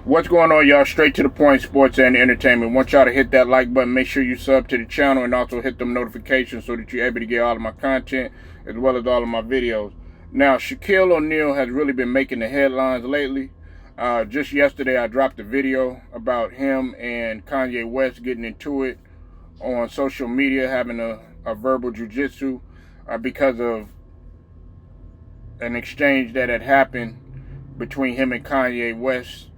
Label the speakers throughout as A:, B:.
A: What's going on, y'all? Straight to the point, sports and entertainment. Want y'all to hit that like button. Make sure you sub to the channel and also hit them notifications so that you're able to get all of my content as well as all of my videos. Now, Shaquille O'Neal has really been making the headlines lately. Just yesterday, I dropped a video about him and Kanye West getting into it on social media, having a verbal jiu-jitsu because of an exchange that had happened between him and Kanye West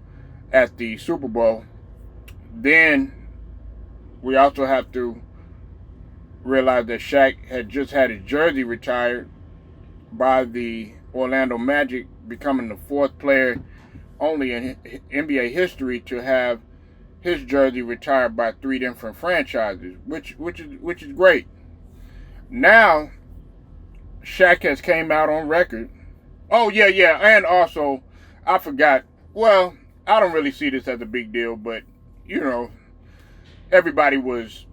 A: at the Super Bowl. Then we also have to realize that Shaq had just had his jersey retired by the Orlando Magic, becoming the fourth player only in NBA history to have his jersey retired by 3 different franchises, which is great. Now Shaq has came out on record. Oh yeah, and also I forgot. Well, I don't really see this as a big deal, but you know, everybody was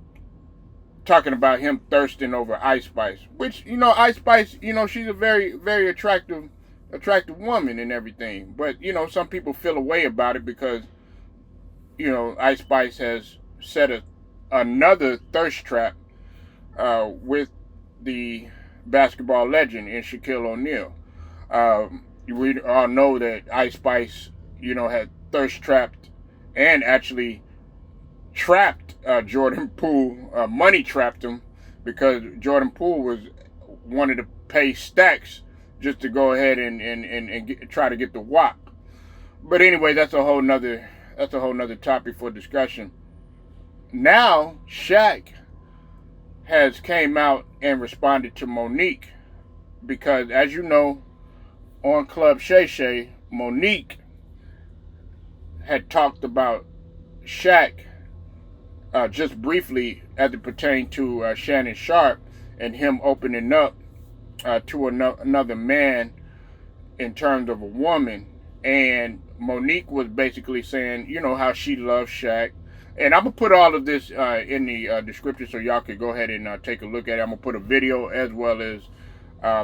A: talking about him thirsting over Ice Spice, which, you know, Ice Spice, you know, she's a very, very attractive woman and everything. But, you know, some people feel a way about it because, you know, Ice Spice has set another thirst trap with the basketball legend in Shaquille O'Neal. We all know that Ice Spice, you know, had thirst trapped and actually trapped Jordan Poole, money trapped him, because Jordan Poole wanted to pay stacks just to go ahead and try to get the WAP. But anyway, that's a whole nother topic for discussion. Now Shaq has came out and responded to Monique, because as you know, on Club Shay Shay, Monique had talked about Shaq just briefly as it pertained to Shannon Sharpe and him opening up to another man in terms of a woman. And Monique was basically saying, you know, how she loves Shaq. And I'm going to put all of this in the description so y'all can go ahead and take a look at it. I'm going to put a video as well as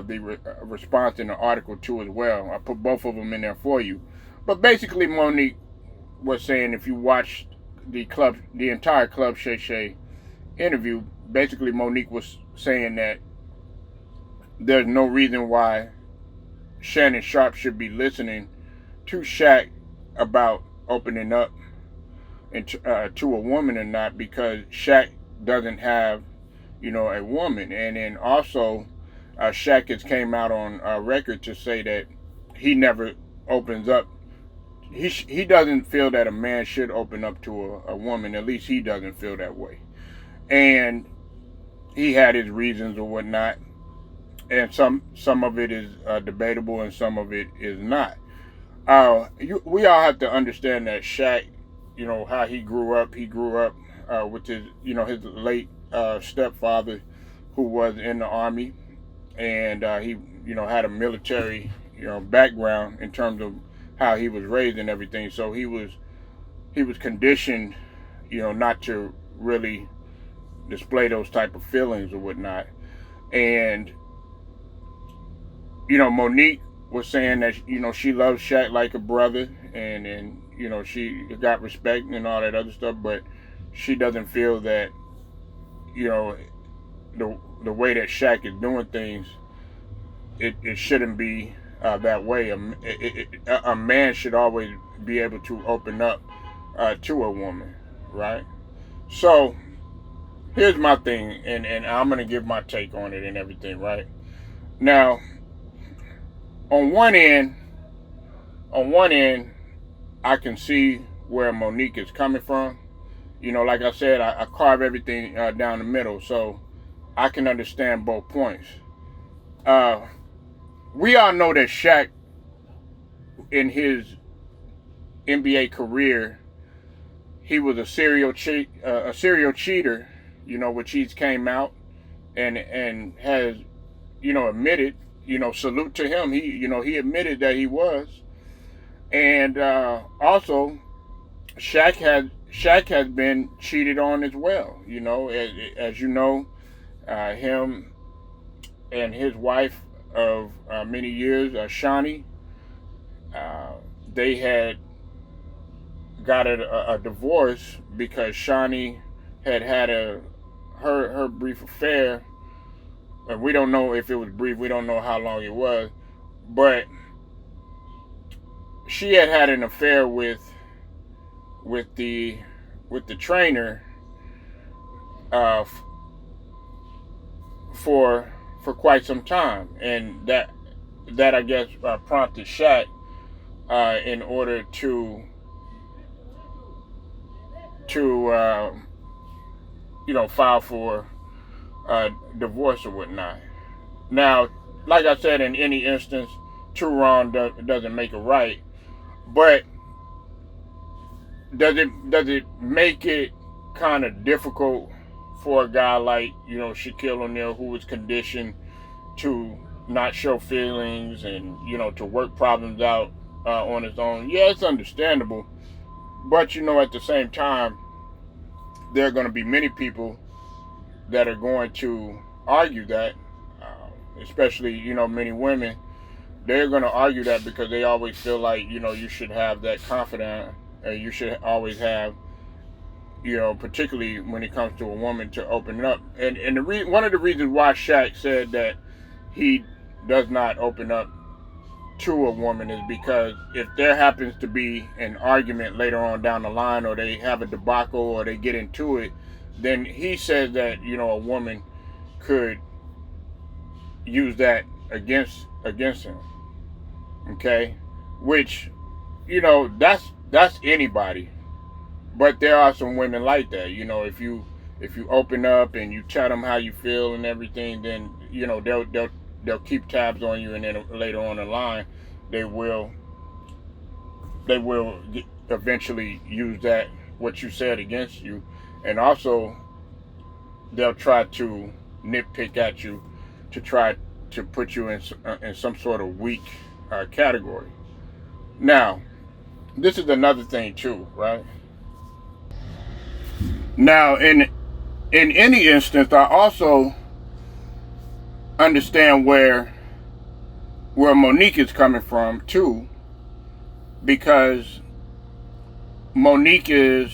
A: the response in the article too as well. I put both of them in there for you. But basically Monique was saying, if you watched the entire Club Shay Shay interview, basically Monique was saying that there's no reason why Shannon Sharpe should be listening to Shaq about opening up to a woman or not, because Shaq doesn't have, you know, a woman. And then also Shaq has came out on record to say that he never opens up. He doesn't feel that a man should open up to a woman. At least he doesn't feel that way. And he had his reasons or whatnot. And some of it is debatable and some of it is not. We all have to understand that Shaq, you know, how he grew up. He grew up with his, you know, his late stepfather, who was in the Army. And he, you know, had a military, you know, background in terms of how he was raised and everything. So he was conditioned, you know, not to really display those type of feelings or whatnot. And, you know, Monique was saying that, you know, she loves Shaq like a brother, and you know, she got respect and all that other stuff, but she doesn't feel that, you know, the way that Shaq is doing things, it shouldn't be that way. A man should always be able to open up to a woman, right? So here's my thing, and I'm gonna give my take on it and everything, right? Now, on one end, I can see where Monique is coming from. You know, like I said, I carve everything down the middle, so I can understand both points. We all know that Shaq, in his NBA career, he was a serial cheater, you know, which he's came out and has, you know, admitted. You know, salute to him. He admitted that he was. And also, Shaq has been cheated on as well. You know, as you know, him and his wife of many years, Shawnee, they had got a divorce because Shawnee had her brief affair. And we don't know if it was brief. We don't know how long it was, but she had an affair with the trainer for quite some time, and that I guess prompted Shaq in order to file for divorce or whatnot. Now, like I said, in any instance, two wrong doesn't make a right, but does it make it kind of difficult for a guy like Shaquille O'Neal, who was conditioned to not show feelings and to work problems out on his own? Yeah, it's understandable, but at the same time, there are going to be many people that are going to argue that, especially many women. They're going to argue that because they always feel like you should have that confidence, and you should always have, particularly when it comes to a woman, to open up. And one of the reasons why Shaq said that he does not open up to a woman is because if there happens to be an argument later on down the line, or they have a debacle, or they get into it, then he says that a woman could use that against him. Okay, which that's anybody, but there are some women like that. If you open up and you tell them how you feel and everything, then they'll keep tabs on you, and then later on the line they will eventually use that, what you said, against you, and also they'll try to nitpick at you to try to put you in some sort of weak category. Now, this is another thing too, right? Now, in any instance, I also understand where Monique is coming from too, because Monique is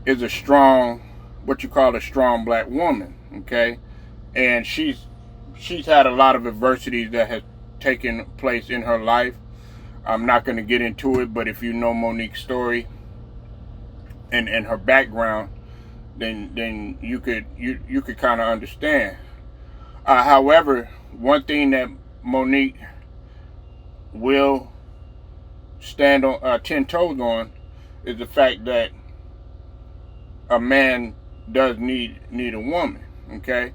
A: a strong, what you call a strong black woman, okay? And she's had a lot of adversities that has taken place in her life. I'm not going to get into it, but if you know Monique's story and her background, then you could kind of understand. However, one thing that Monique will stand on 10 toes on is the fact that a man does need a woman, okay?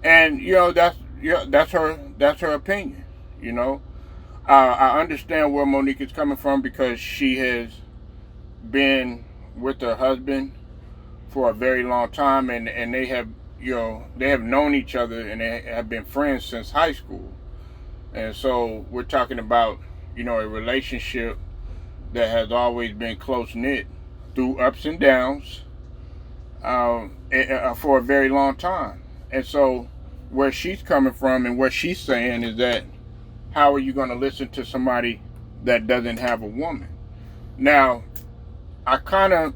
A: And that's her opinion. I understand where Monique is coming from, because she has been with her husband for a very long time, and they have known each other, and they have been friends since high school. And so we're talking about a relationship that has always been close knit through ups and downs for a very long time. And so where she's coming from and what she's saying is that, how are you going to listen to somebody that doesn't have a woman? Now, I kind of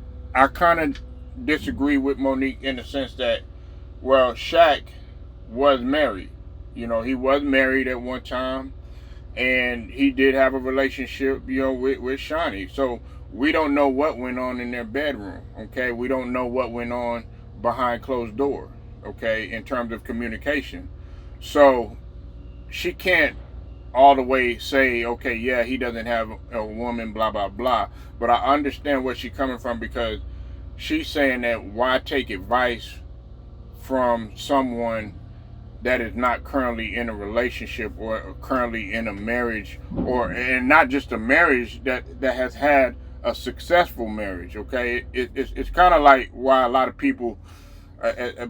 A: disagree with Monique in the sense that, well, Shaq was married. He was married at one time, and he did have a relationship, with Shawnee. So we don't know what went on in their bedroom, okay? We don't know what went on behind closed doors, okay, in terms of communication. So she can't all the way say, okay, yeah, he doesn't have a woman, blah, blah, blah. But I understand where she's coming from, because she's saying that why take advice from someone that is not currently in a relationship or currently in a marriage, and not just a marriage that has had a successful marriage, okay? It's kind of like why a lot of people,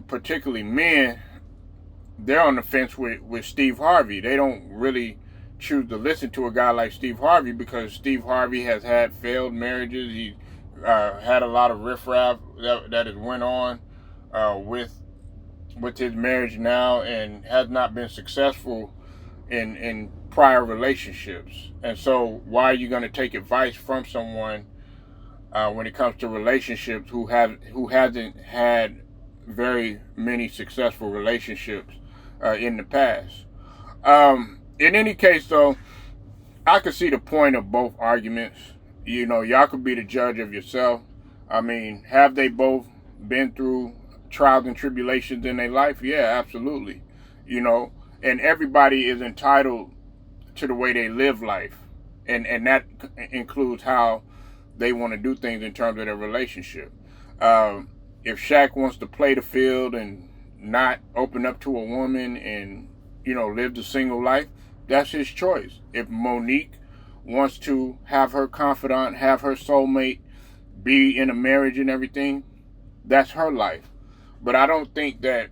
A: particularly men, they're on the fence with Steve Harvey. They don't really choose to listen to a guy like Steve Harvey, because Steve Harvey has had failed marriages. He had a lot of riffraff that has went on with his marriage now, and has not been successful in prior relationships. And so why are you going to take advice from someone when it comes to relationships, who hasn't had very many successful relationships in the past. In any case, though, I could see the point of both arguments. You know, y'all could be the judge of yourself. I mean, have they both been through trials and tribulations in their life? Yeah, absolutely. You know, and everybody is entitled to the way they live life, and that includes how they want to do things in terms of their relationship. If Shaq wants to play the field and not open up to a woman and, you know, live the single life, that's his choice. If Monique wants to have her confidant, have her soulmate, be in a marriage and everything, that's her life. But I don't think that,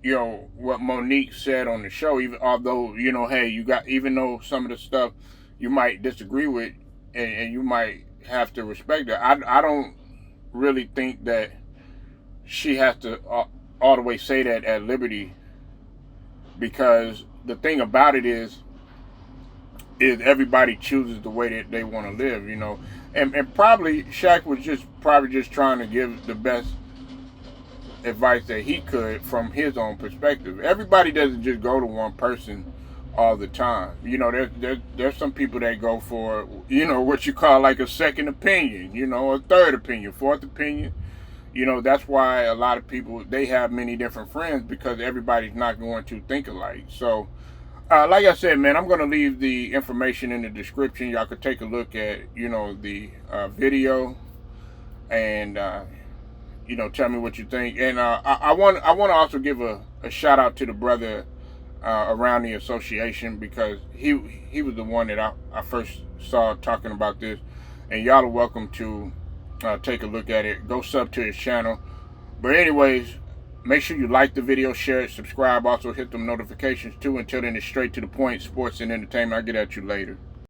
A: you know, what Monique said on the show, even although, you know, hey, even though some of the stuff you might disagree with and you might have to respect it, I don't really think that she has to all the way say that at liberty, because the thing about it is everybody chooses the way that they want to live, you know. And probably Shaq was just trying to give the best advice that he could from his own perspective. Everybody doesn't just go to one person all the time. You know, there's some people that go for, you know, what you call like a second opinion, you know, a third opinion, fourth opinion. You know, that's why a lot of people, they have many different friends, because everybody's not going to think alike. So, like I said, man, I'm going to leave the information in the description. Y'all could take a look at, you know, the video and, you know, tell me what you think. And I want to also give a shout out to the brother around the association, because he was the one that I first saw talking about this. And y'all are welcome to take a look at it. Go sub to his channel. But anyways, make sure you like the video, share it, subscribe. Also hit them notifications too. Until then, it's straight to the point, sports and entertainment. I'll get at you later.